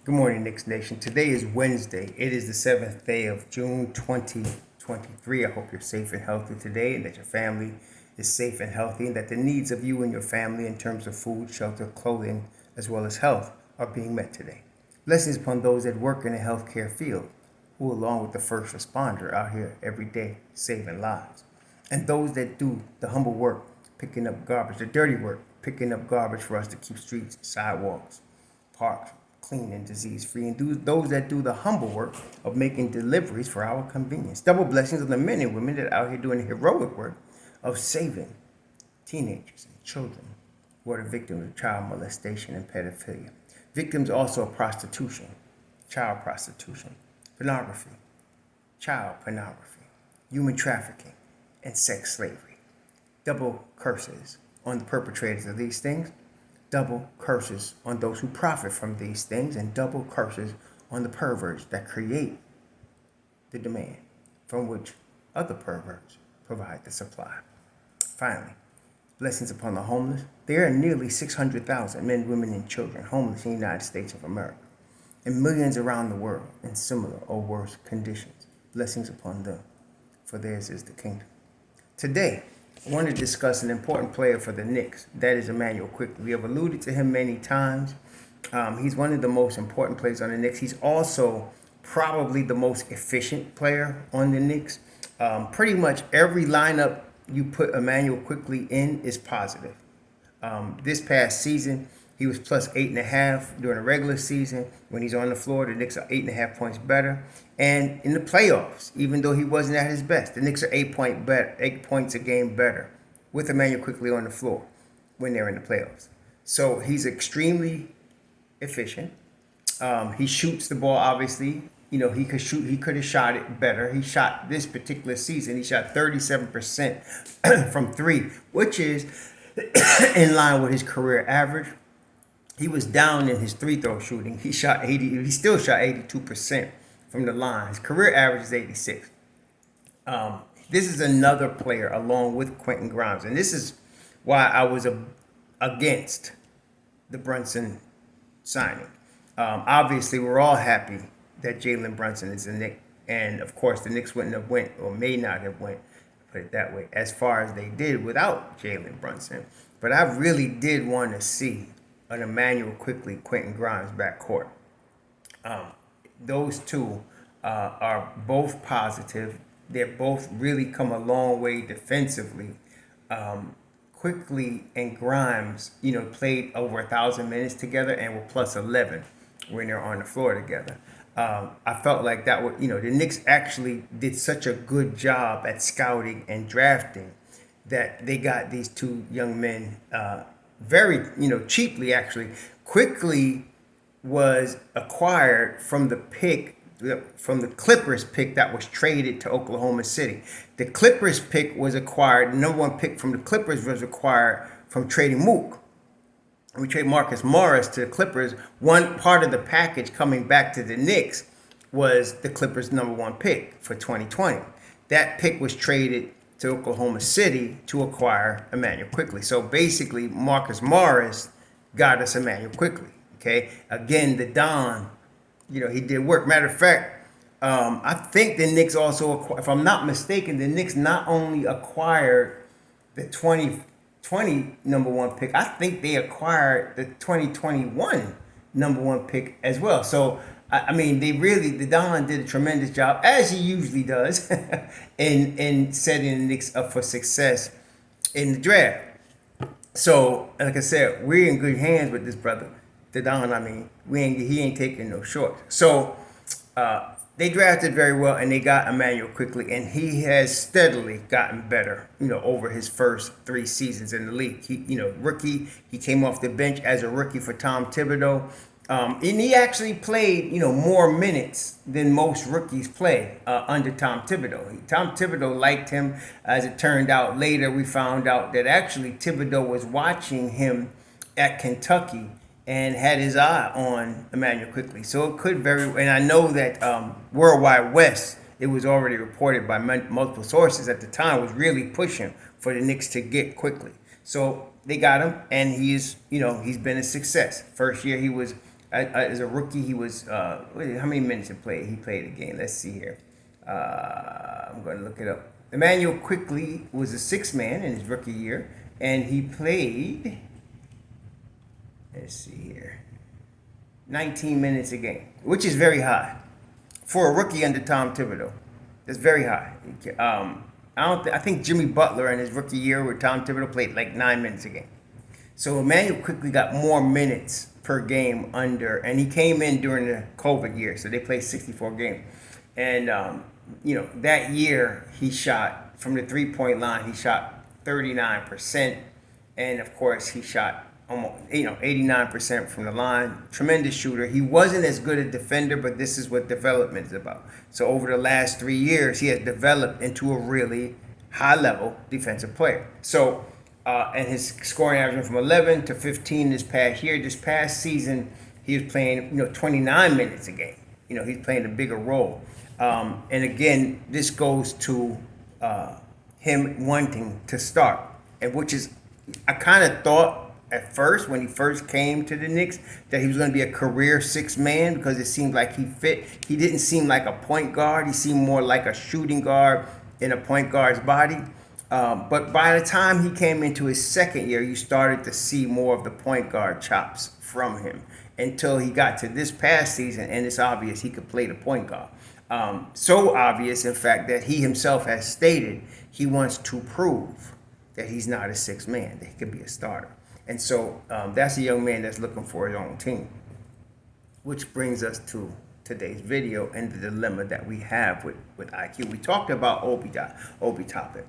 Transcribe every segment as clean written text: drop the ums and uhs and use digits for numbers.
Good morning, Knicks Nation. Today is Wednesday. It is the 7th day of June 2023. I hope you're safe and healthy today and that your family is safe and healthy and that the needs of you and your family in terms of food, shelter, clothing, as well as health are being met today. Blessings upon those that work in the healthcare field who, along with the first responder, out here every day saving lives. And those that do the humble work, picking up garbage, the dirty work, picking up garbage for us to keep streets, sidewalks, parks clean and disease-free, and those that do the humble work of making deliveries for our convenience. Double blessings on the men and women that are out here doing the heroic work of saving teenagers and children who are the victims of child molestation and pedophilia. Victims also of prostitution, child prostitution, pornography, child pornography, human trafficking, and sex slavery. Double curses on the perpetrators of these things. Double curses on those who profit from these things, and double curses on the perverts that create the demand from which other perverts provide the supply. Finally, blessings upon the homeless. There are nearly 600,000 men, women, and children homeless in the United States of America, and millions around the world in similar or worse conditions. Blessings upon them, for theirs is the kingdom. Today, I want to discuss an important player for the Knicks. That is Immanuel Quickley. We have alluded to him many times. He's one of the most important players on the Knicks. He's also probably the most efficient player on the Knicks. Pretty much every lineup you put Immanuel Quickley in is positive. This past season, he was plus 8.5 during the regular season. When he's on the floor, the Knicks are 8.5 points better. And in the playoffs, even though he wasn't at his best, the Knicks are 8 points a game better with Immanuel Quickley on the floor when they're in the playoffs. So he's extremely efficient. He shoots the ball, obviously. You know, he could have shot it better. He shot this particular season, he shot 37% from three, which is in line with his career average. He was down in his free throw shooting. He still shot 82% from the line. His career average is 86. This is another player along with Quentin Grimes. And this is why I was against the Brunson signing. Obviously, we're all happy that Jalen Brunson is a Knick. And of course, the Knicks wouldn't have went, or may not have went, put it that way, as far as they did without Jalen Brunson. But I really did want to see an Immanuel Quickley, Quentin Grimes backcourt. Those two are both positive. They're both really come a long way defensively. Quickley and Grimes, played over 1,000 minutes together and were plus 11 when they're on the floor together. I felt like that would, the Knicks actually did such a good job at scouting and drafting that they got these two young men very, cheaply, actually. Quickley was acquired from the Clippers pick that was traded to Oklahoma City. The Clippers pick was acquired, the number one pick from the Clippers was acquired from trading Mook. We trade Marcus Morris to the Clippers. One part of the package coming back to the Knicks was the Clippers' number one pick for 2020. That pick was traded to Oklahoma City to acquire Immanuel Quickley. So basically, Marcus Morris got us Immanuel Quickley. Okay, again, the Don, he did work. Matter of fact, I think the Knicks also acquired, if I'm not mistaken, the Knicks not only acquired the 2020 number one pick, I think they acquired the 2021 number one pick as well. So I mean, the Don did a tremendous job, as he usually does, in setting the Knicks up for success in the draft. So, like I said, we're in good hands with this brother, the Don. He ain't taking no shorts. So, they drafted very well, and they got Immanuel Quickley, and he has steadily gotten better, over his first 3 seasons in the league. He, rookie, he came off the bench as a rookie for Tom Thibodeau. And he actually played, more minutes than most rookies play under Tom Thibodeau. Tom Thibodeau liked him. As it turned out later, we found out that actually Thibodeau was watching him at Kentucky and had his eye on Immanuel Quickley. So it could and I know that Worldwide West, it was already reported by multiple sources at the time, was really pushing for the Knicks to get Quickley. So they got him, and he's been a success. First year he was As a rookie, he was, how many minutes he played? He played a game. Let's see here. I'm going to look it up. Immanuel Quickley was a sixth man in his rookie year, and he played, let's see here, 19 minutes a game, which is very high for a rookie under Tom Thibodeau. That's very high. I think Jimmy Butler in his rookie year with Tom Thibodeau played like 9 minutes a game. So Immanuel Quickley got more minutes per game and he came in during the COVID year, so they played 64 games. And that year he shot from the 3-point line. He shot 39%, and of course he shot almost 89% from the line. Tremendous shooter. He wasn't as good a defender, but this is what development is about. So over the last 3 years, he has developed into a really high-level defensive player. So and his scoring average went from 11 to 15 this past year. This past season, he was playing 29 minutes a game. He's playing a bigger role. And again, this goes to him wanting to start, and which is, I kind of thought at first when he first came to the Knicks that he was going to be a career six man because it seemed like he fit. He didn't seem like a point guard. He seemed more like a shooting guard in a point guard's body. But by the time he came into his second year, you started to see more of the point guard chops from him until he got to this past season, and it's obvious he could play the point guard. So obvious, in fact, that he himself has stated he wants to prove that he's not a sixth man, that he could be a starter. And so that's a young man that's looking for his own team. Which brings us to today's video and the dilemma that we have with IQ. We talked about Obi Toppin.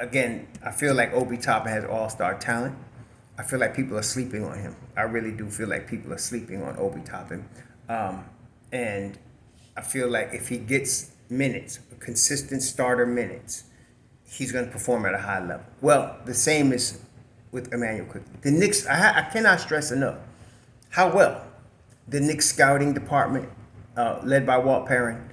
Again, I feel like Obi Toppin has all-star talent. I feel like people are sleeping on him. I really do feel like people are sleeping on Obi Toppin. And I feel like if he gets minutes, consistent starter minutes, he's going to perform at a high level. Well, the same is with Immanuel Quickley. The Knicks, I cannot stress enough how well the Knicks scouting department, led by Walt Perrin,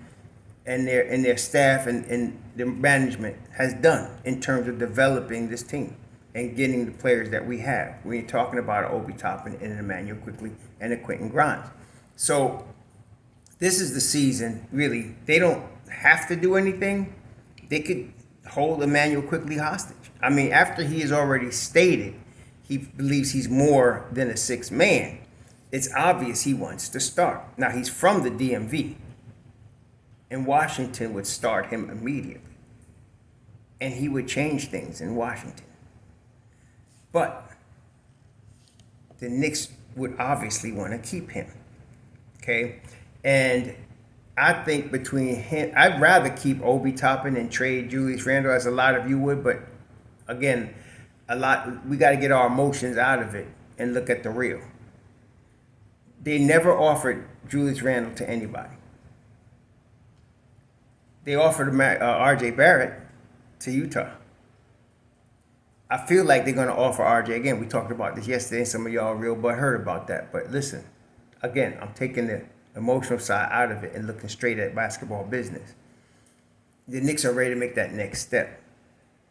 and their staff and their management has done in terms of developing this team and getting the players that we have. We're talking about Obi Toppin and Immanuel Quickley and a Quentin Grimes. So this is the season, really. They don't have to do anything. They could hold Immanuel Quickley hostage. I mean, after he has already stated he believes he's more than a sixth man, it's obvious he wants to start. Now, he's from the DMV, and Washington would start him immediately, and he would change things in Washington. But the Knicks would obviously want to keep him, okay? And I think between him, I'd rather keep Obi Toppin and trade Julius Randle, as a lot of you would. But again, we got to get our emotions out of it and look at the real. They never offered Julius Randle to anybody. They offered R.J. Barrett to Utah. I feel like they're going to offer R.J. again. We talked about this yesterday, and some of y'all real butthurt about that. But listen, again, I'm taking the emotional side out of it and looking straight at basketball business. The Knicks are ready to make that next step.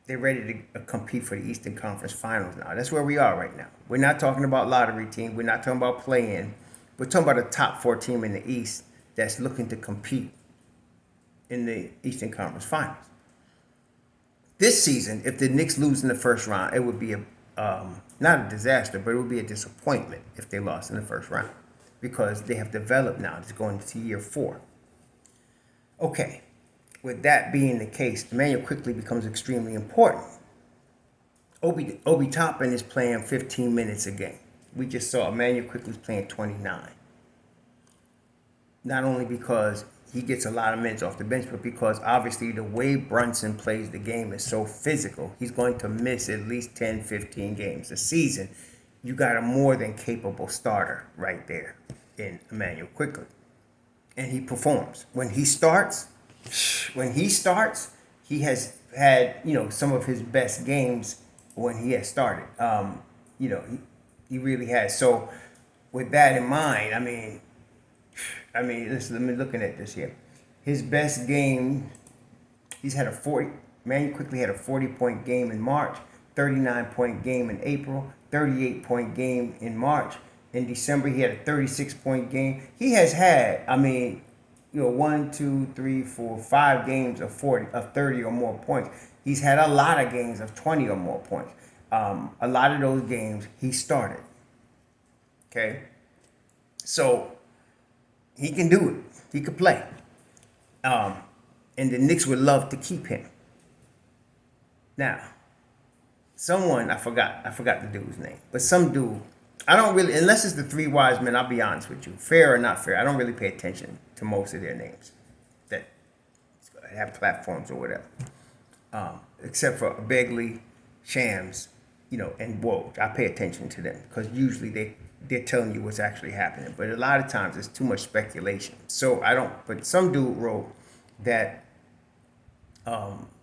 They're ready to compete for the Eastern Conference Finals now. That's where we are right now. We're not talking about lottery team. We're not talking about play-in. We're talking about a top four team in the East that's looking to compete in the Eastern Conference Finals. This season, if the Knicks lose in the first round, it would be not a disaster, but it would be a disappointment if they lost in the first round, because they have developed now. It's going into year 4. Okay, with that being the case, Immanuel Quickley becomes extremely important. Obi Toppin is playing 15 minutes a game. We just saw Immanuel Quickley's playing 29. Not only because he gets a lot of minutes off the bench, but because obviously the way Brunson plays the game is so physical, he's going to miss at least 10, 15 games a season. You got a more than capable starter right there in Immanuel Quickley. And he performs. When he starts, he has had, some of his best games when he has started. He really has. So with that in mind, listen, let me looking at this here. His best game, Immanuel Quickley had a 40-point game in March, 39-point game in April, 38-point game in March, In December, he had a 36-point game. He has had, I mean, 1, 2, 3, 4, 5 games of 30 or more points. He's had a lot of games of 20 or more points. A lot of those games he started. Okay, so he can do it. He could play. And the Knicks would love to keep him. Now, I forgot the dude's name, but some dude, I don't really, unless it's the three wise men, I'll be honest with you, fair or not fair, I don't really pay attention to most of their names that have platforms or whatever, except for Begley, Shams, and Woj. I pay attention to them because usually they're telling you what's actually happening, but a lot of times it's too much speculation. So I don't, but some dude wrote that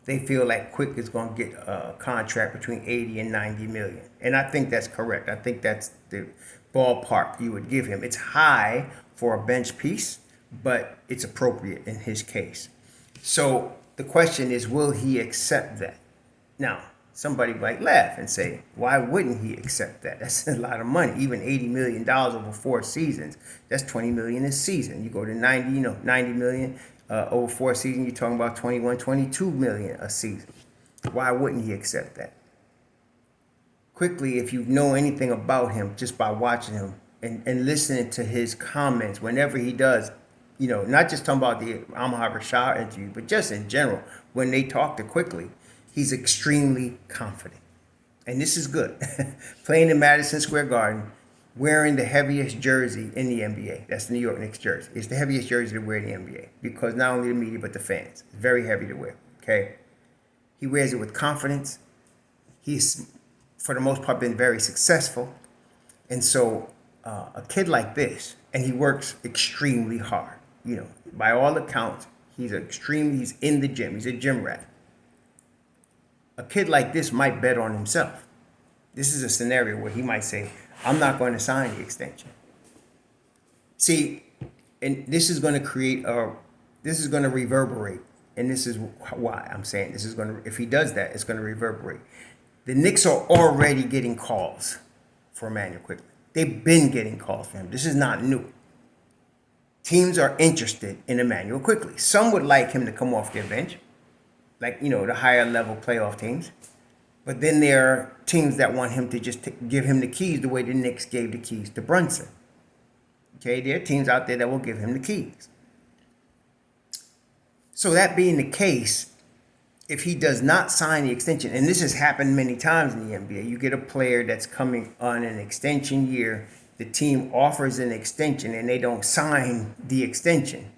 they feel like Quick is going to get a contract between 80 and 90 million. And I think that's correct. I think that's the ballpark you would give him. It's high for a bench piece, but it's appropriate in his case. So the question is, will he accept that? Now, somebody might laugh and say, why wouldn't he accept that? That's a lot of money. Even $80 million over 4 seasons, that's $20 million a season. You go to 90 million. Over 4 seasons, you're talking about 21, 22 million a season. Why wouldn't he accept that? Quickly, if you know anything about him, just by watching him and listening to his comments, whenever he does, not just talking about the Ahmad Rashad interview, but just in general, when they talk to Quickly, he's extremely confident. And this is good. Playing in Madison Square Garden, wearing the heaviest jersey in the NBA. That's the New York Knicks jersey. It's the heaviest jersey to wear in the NBA because not only the media, but the fans. It's very heavy to wear, okay? He wears it with confidence. He's, for the most part, been very successful. And so a kid like this, and he works extremely hard. By all accounts, he's in the gym. He's a gym rat. A kid like this might bet on himself. This is a scenario where he might say, I'm not going to sign the extension. See, and this is going to reverberate. And this is why I'm saying if he does that, it's going to reverberate. The Knicks are already getting calls for Immanuel Quickley. They've been getting calls for him. This is not new. Teams are interested in Immanuel Quickley. Some would like him to come off their bench, like, the higher level playoff teams. But then there are teams that want him to just give him the keys the way the Knicks gave the keys to Brunson. Okay, there are teams out there that will give him the keys. So that being the case, if he does not sign the extension, and this has happened many times in the NBA, you get a player that's coming on an extension year, the team offers an extension and they don't sign the extension.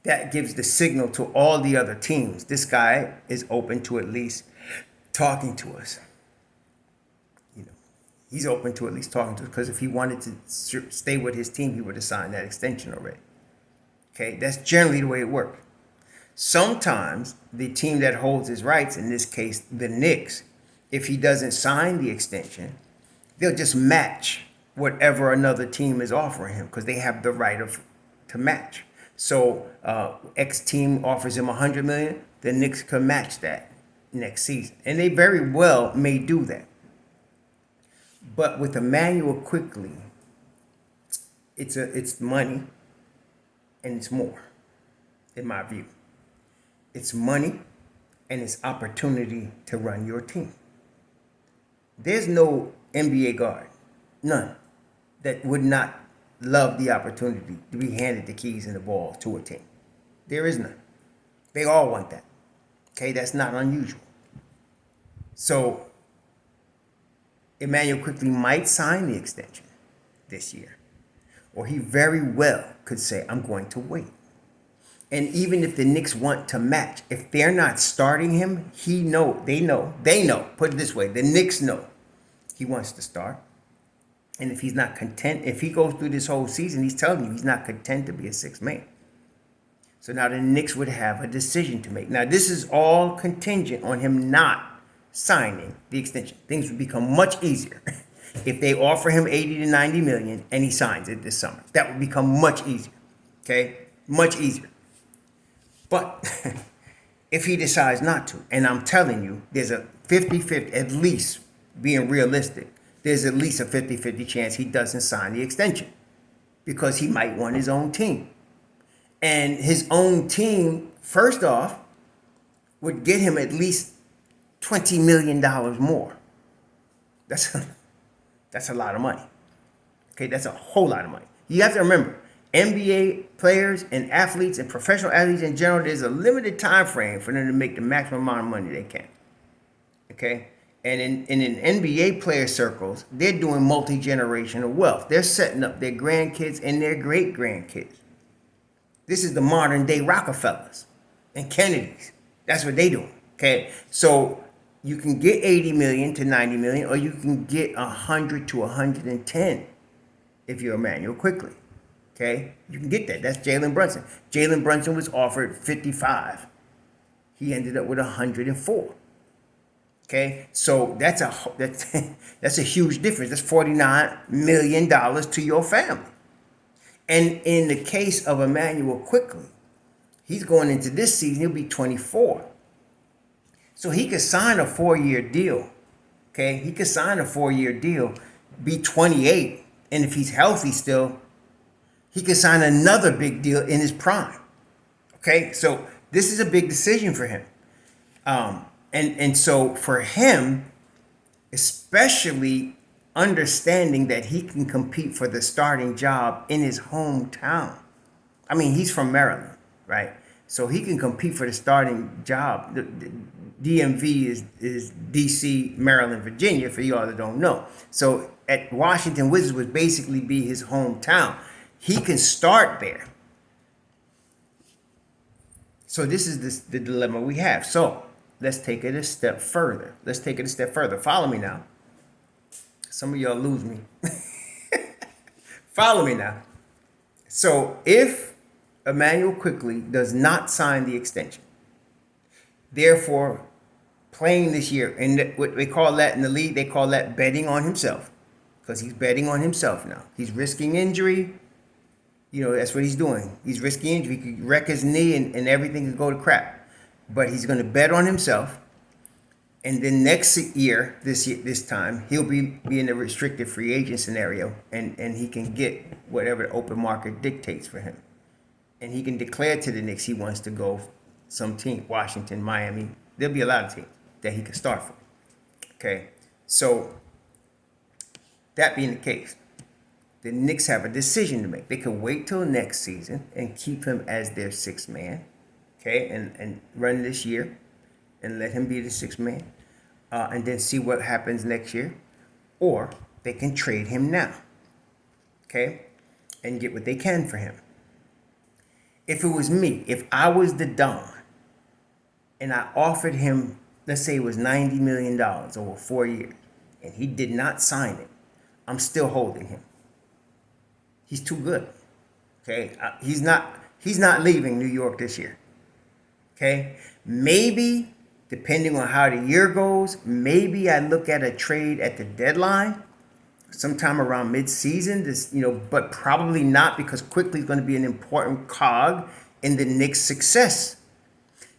That gives the signal to all the other teams. This guy is open to at least talking to us. He's open to at least talking to us because if he wanted to stay with his team, he would have signed that extension already. Okay, that's generally the way it works. Sometimes the team that holds his rights, in this case, the Knicks, if he doesn't sign the extension, they'll just match whatever another team is offering him because they have the right to match. So X team offers him $100 million, the Knicks can match that next season. And they very well may do that. But with Immanuel Quickley, it's money and it's more, in my view. It's money and it's opportunity to run your team. There's no NBA guard, none, that would not love the opportunity to be handed the keys and the ball to a team. There is none. They all want that. Okay, that's not unusual. So Immanuel Quickley might sign the extension this year. Or he very well could say, I'm going to wait. And even if the Knicks want to match, if they're not starting him, they know, put it this way, the Knicks know he wants to start. And if he's not content, if he goes through this whole season, he's telling you he's not content to be a sixth man. So now the Knicks would have a decision to make. Now, this is all contingent on him not signing the extension. Things would become much easier if they offer him 80 to 90 million and he signs it this summer. That would become much easier. Okay? Much easier. But if he decides not to, and I'm telling you, there's a 50-50, at least being realistic, there's at least a 50-50 chance he doesn't sign the extension because he might want his own team. And his own team, first off, would get him at least $20 million more. That's a lot of money. Okay, that's a whole lot of money. You have to remember, NBA players and athletes and professional athletes in general, there's a limited time frame for them to make the maximum amount of money they can. Okay? And in NBA player circles, they're doing multi-generational wealth. They're setting up their grandkids and their great-grandkids. This is the modern day Rockefellers and Kennedys. That's what they doing. Okay? So you can get 80 million to 90 million, or you can get 100 to 110 if you're Immanuel Quickley. Okay? You can get that. That's Jalen Brunson. Jalen Brunson was offered 55. He ended up with 104. Okay? So that's a huge difference. That's $49 million to your family. And in the case of Immanuel Quickley, he's going into this season, he'll be 24. So he could sign a 4-year deal. Okay? He could sign a 4-year deal, be 28, and if he's healthy still, he could sign another big deal in his prime. Okay? So this is a big decision for him. And so for him, especially understanding that he can compete for the starting job in his hometown. I mean, he's from Maryland, right? So he can compete for the starting job. The DMV is DC, Maryland, Virginia, for y'all that don't know. So at Washington Wizards would basically be his hometown. He can start there. So this is the dilemma we have. So let's take it a step further. Follow me now. Some of y'all lose me. Follow me now. So if Immanuel Quickley does not sign the extension, therefore playing this year, and what they call that in the league, they call that betting on himself, because he's betting on himself now. He's risking injury. You know, that's what he's doing. He's risking injury. He could wreck his knee and everything could go to crap. But he's going to bet on himself. And then next year, this time, he'll be in a restricted free agent scenario, and he can get whatever the open market dictates for him. And he can declare to the Knicks he wants to go some team, Washington, Miami. There'll be a lot of teams that he can start for. Okay, so that being the case, the Knicks have a decision to make. They could wait till next season and keep him as their sixth man, okay, and run this year and let him be the sixth man, and then see what happens next year. Or they can trade him now, okay, and get what they can for him. If it was me, if I was the Don, and I offered him, let's say it was $90 million over 4 years, and he did not sign it, I'm still holding him. He's too good, okay? He's not leaving New York this year, okay? Maybe, depending on how the year goes, maybe I look at a trade at the deadline, sometime around mid-season, but probably not, because Quickley is going to be an important cog in the Knicks' success.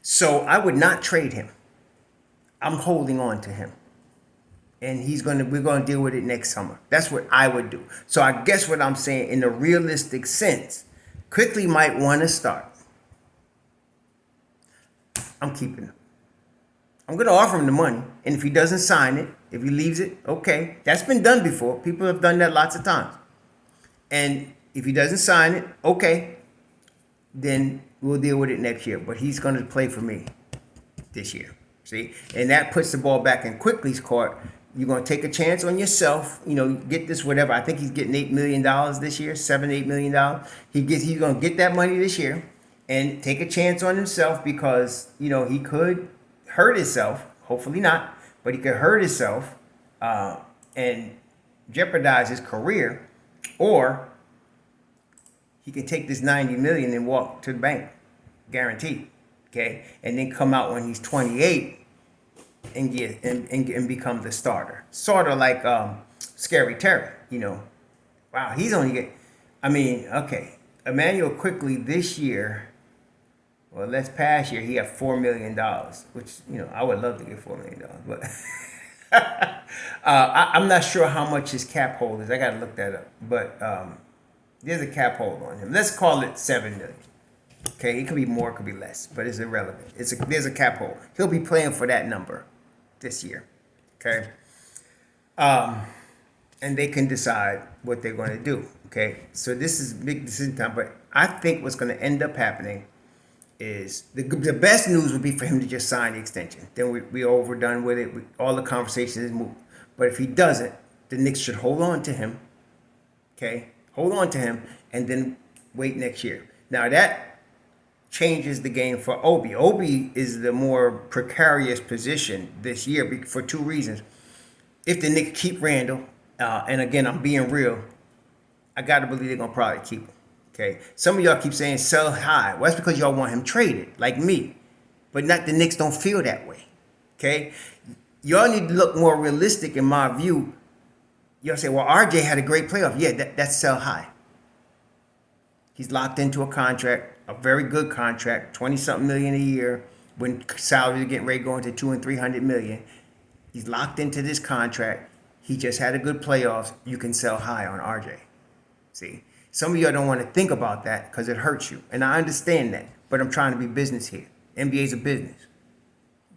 So I would not trade him. I'm holding on to him. And we're going to deal with it next summer. That's what I would do. So I guess what I'm saying, in a realistic sense, Quickley might want to start. I'm keeping him. I'm going to offer him the money. And if he doesn't sign it, if he leaves it, okay. That's been done before. People have done that lots of times. And if he doesn't sign it, okay, then we'll deal with it next year. But he's going to play for me this year. See? And that puts the ball back in Quickley's court. You're going to take a chance on yourself, get this whatever. I think he's getting $8 million this year, $7-8 million. He's going to get that money this year and take a chance on himself, because, he could hurt himself. Hopefully not, but he could hurt himself and jeopardize his career, or he can take this $90 million and walk to the bank, guaranteed, okay, and then come out when he's 28 and become the starter, sort of like Scary Terry. Wow, he's only okay. Immanuel Quickley this year. Well, past year he had $4 million, which I would love to get $4 million, but I'm not sure how much his cap hold is. I got to look that up. But there's a cap hold on him. Let's call it 7 million. Okay, it could be more, it could be less, but it's irrelevant. There's a cap hold. He'll be playing for that number this year. Okay, and they can decide what they're going to do. Okay, so this is big decision time. But I think what's going to end up happening is the best news would be for him to just sign the extension. Then we overdone with it. All the conversations is moved. But if he doesn't, the Knicks should hold on to him. Okay, hold on to him, and then wait next year. Now that changes the game for Obi. Obi is the more precarious position this year for two reasons. If the Knicks keep Randall, and again, I'm being real, I got to believe they're going to probably keep him. Okay. Some of y'all keep saying sell high. Well, that's because y'all want him traded, like me. But not the Knicks don't feel that way. Okay. Y'all need to look more realistic in my view. Y'all say, well, RJ had a great playoff. Yeah, that's sell high. He's locked into a contract, a very good contract, 20-something million a year, when salaries are getting ready to go into 200 and 300 million. He's locked into this contract. He just had a good playoffs. You can sell high on RJ. See, some of y'all don't want to think about that because it hurts you. And I understand that, but I'm trying to be business here. NBA's a business.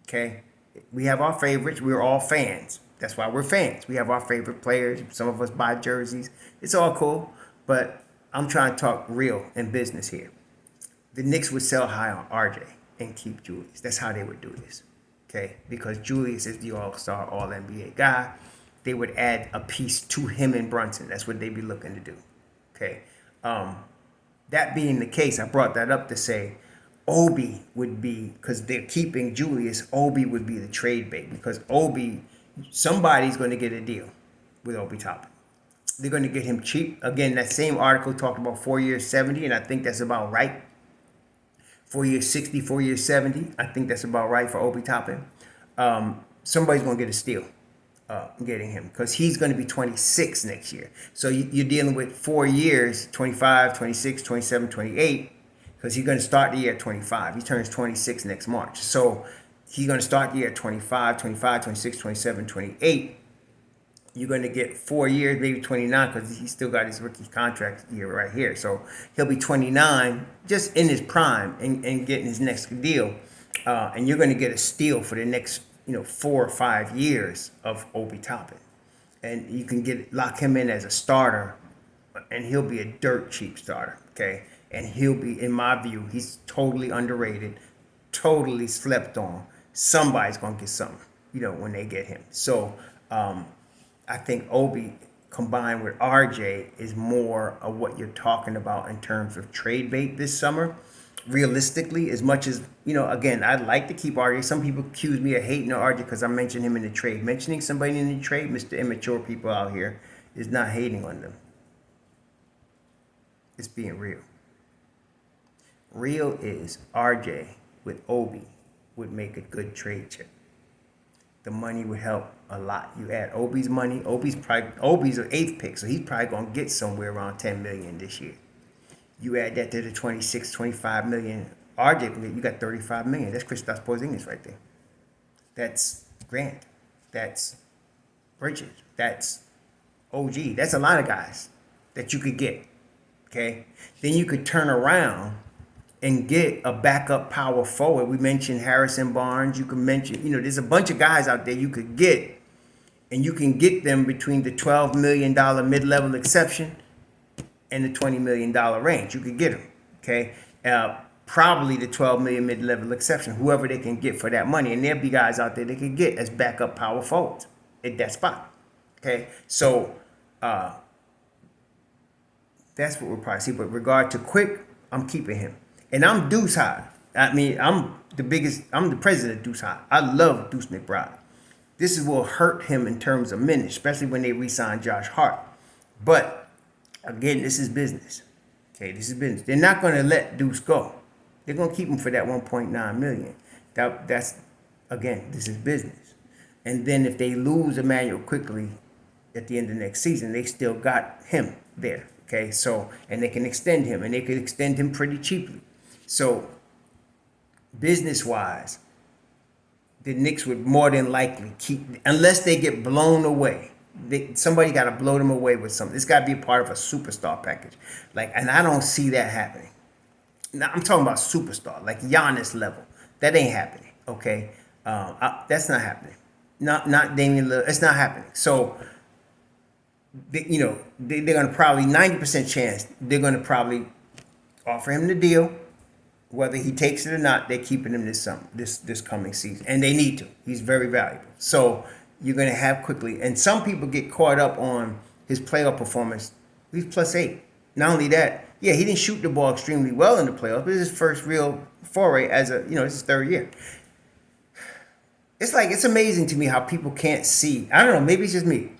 Okay? We have our favorites. We're all fans. That's why we're fans. We have our favorite players. Some of us buy jerseys. It's all cool, but I'm trying to talk real and business here. The Knicks would sell high on RJ and keep Julius. That's how they would do this. Okay? Because Julius is the all-star, all-NBA guy. They would add a piece to him and Brunson. That's what they'd be looking to do. Okay. That being the case, I brought that up to say Obi would be, because they're keeping Julius, Obi would be the trade bait, because Obi, somebody's going to get a deal with Obi Toppin. They're going to get him cheap. Again, that same article talked about 4 years 70, and I think that's about right. 4 years 60, 4 years 70. I think that's about right for Obi Toppin. Somebody's going to get a steal. Getting him, because he's going to be 26 next year. So you're dealing with 4 years, 25, 26, 27, 28, because he's going to start the year at 25. He turns 26 next March. So he's going to start the year at 25, 25, 26, 27, 28. You're going to get 4 years, maybe 29, because he's still got his rookie contract year right here. So he'll be 29, just in his prime, and getting his next deal. And you're going to get a steal for the next 4 or 5 years of Obi Toppin. And you can lock him in as a starter, and he'll be a dirt cheap starter, okay? And he'll be, in my view, he's totally underrated, totally slept on. Somebody's going to get something, when they get him. So I think Obi combined with RJ is more of what you're talking about in terms of trade bait this summer. Realistically, as much as, again, I'd like to keep RJ. Some people accuse me of hating on RJ because I mentioned him in the trade. Mentioning somebody in the trade, Mr. Immature people out here, is not hating on them. It's being real. Real is RJ with Obi would make a good trade chip. The money would help a lot. You add Obi's money. Obi's an 8th pick, so he's probably going to get somewhere around 10 million this year. You add that to the 26, 25 million RJ, you got 35 million. That's Kristaps Porzingis right there. That's Grant. That's Bridges. That's OG. That's a lot of guys that you could get. Okay? Then you could turn around and get a backup power forward. We mentioned Harrison Barnes. You can mention, there's a bunch of guys out there you could get, and you can get them between the $12 million mid-level exception and the $20 million range. You could get them, okay? Probably the $12 million mid-level exception, whoever they can get for that money. And there'll be guys out there they can get as backup power forwards at that spot, okay? So that's what we'll probably see. But regard to Quick, I'm keeping him. And I'm Deuce High. I'm the president of Deuce High. I love Deuce McBride. This will hurt him in terms of minutes, especially when they re-sign Josh Hart. But again, this is business. Okay, this is business. They're not going to let Deuce go. They're going to keep him for that 1.9 million. That's again, this is business. And then if they lose Immanuel Quickley at the end of next season, they still got him there. Okay, so, and they can extend him, and they could extend him pretty cheaply. So business-wise, the Knicks would more than likely keep, unless they get blown away. Somebody got to blow them away with something. It's got to be a part of a superstar package. Like, and I don't see that happening. Now, I'm talking about superstar, like Giannis level. That ain't happening. Okay, that's not happening. Not Damian Lillard. It's not happening. So, they're gonna probably 90% chance they're gonna probably offer him the deal. Whether he takes it or not, they're keeping him this coming season, and they need to. He's very valuable. So you're gonna have Quickley, and some people get caught up on his playoff performance. He's +8. Not only that, yeah, he didn't shoot the ball extremely well in the playoffs, but it's his first real foray as it's his third year. It's amazing to me how people can't see. I don't know, maybe it's just me,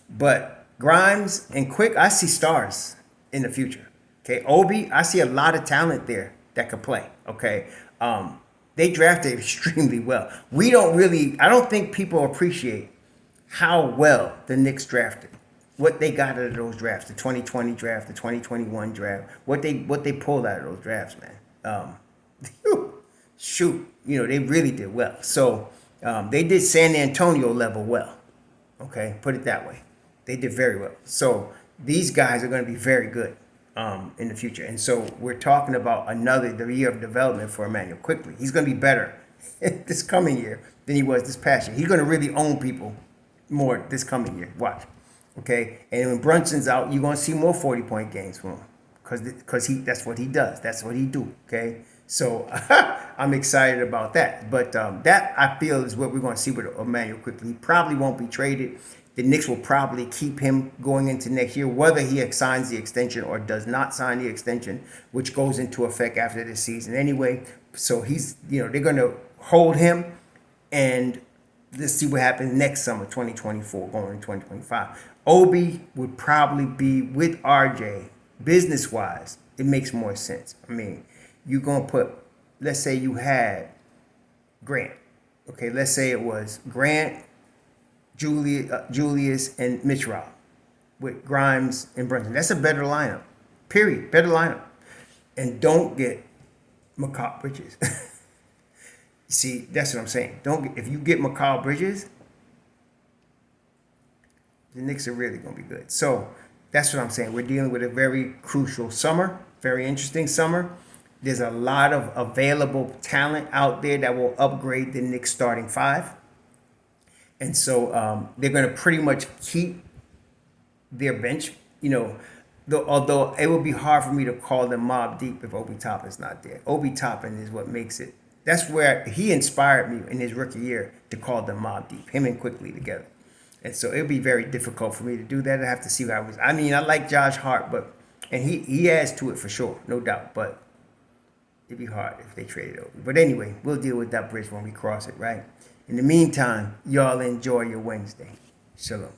but Grimes and Quick, I see stars in the future. Okay, Obi, I see a lot of talent there that could play. Okay, they drafted extremely well. I don't think people appreciate how well the Knicks drafted. What they got out of those drafts, the 2020 draft, the 2021 draft, what they pulled out of those drafts, man. Shoot, they really did well. So they did San Antonio level well. Okay, put it that way. They did very well. So these guys are going to be very good in the future. And so we're talking about the year of development for Immanuel Quickley. He's going to be better this coming year than he was this past year. He's going to really own people more this coming year. Watch. Okay? And when Brunson's out, you're going to see more 40-point games from him because that's what he does. That's what he do. Okay? So I'm excited about that. But that, I feel, is what we're going to see with Immanuel Quickley. He probably won't be traded. The Knicks will probably keep him going into next year, whether he signs the extension or does not sign the extension, which goes into effect after this season anyway. So they're going to hold him, and let's see what happens next summer, 2024, going into 2025. Obi would probably be with RJ, business-wise. It makes more sense. I mean, you're going to put, let's say you had Grant. Okay, let's say it was Grant, Julius, and Mitch Rob with Grimes and Brunson. That's a better lineup. Period. Better lineup. And don't get Mikal Bridges. See, that's what I'm saying. If you get Mikal Bridges, the Knicks are really going to be good. So that's what I'm saying. We're dealing with a very crucial summer, very interesting summer. There's a lot of available talent out there that will upgrade the Knicks starting five. And so they're going to pretty much keep their bench, although it would be hard for me to call them mob deep if Obi Toppin's not there. Obi Toppin is what makes it. That's where he inspired me in his rookie year to call them mob deep, him and Quickley together. And so it would be very difficult for me to do that. I have to see how I mean, I like Josh Hart, and he adds to it for sure, no doubt. But it'd be hard if they traded Obi. But anyway, we'll deal with that bridge when we cross it, right? In the meantime, y'all enjoy your Wednesday. Shalom.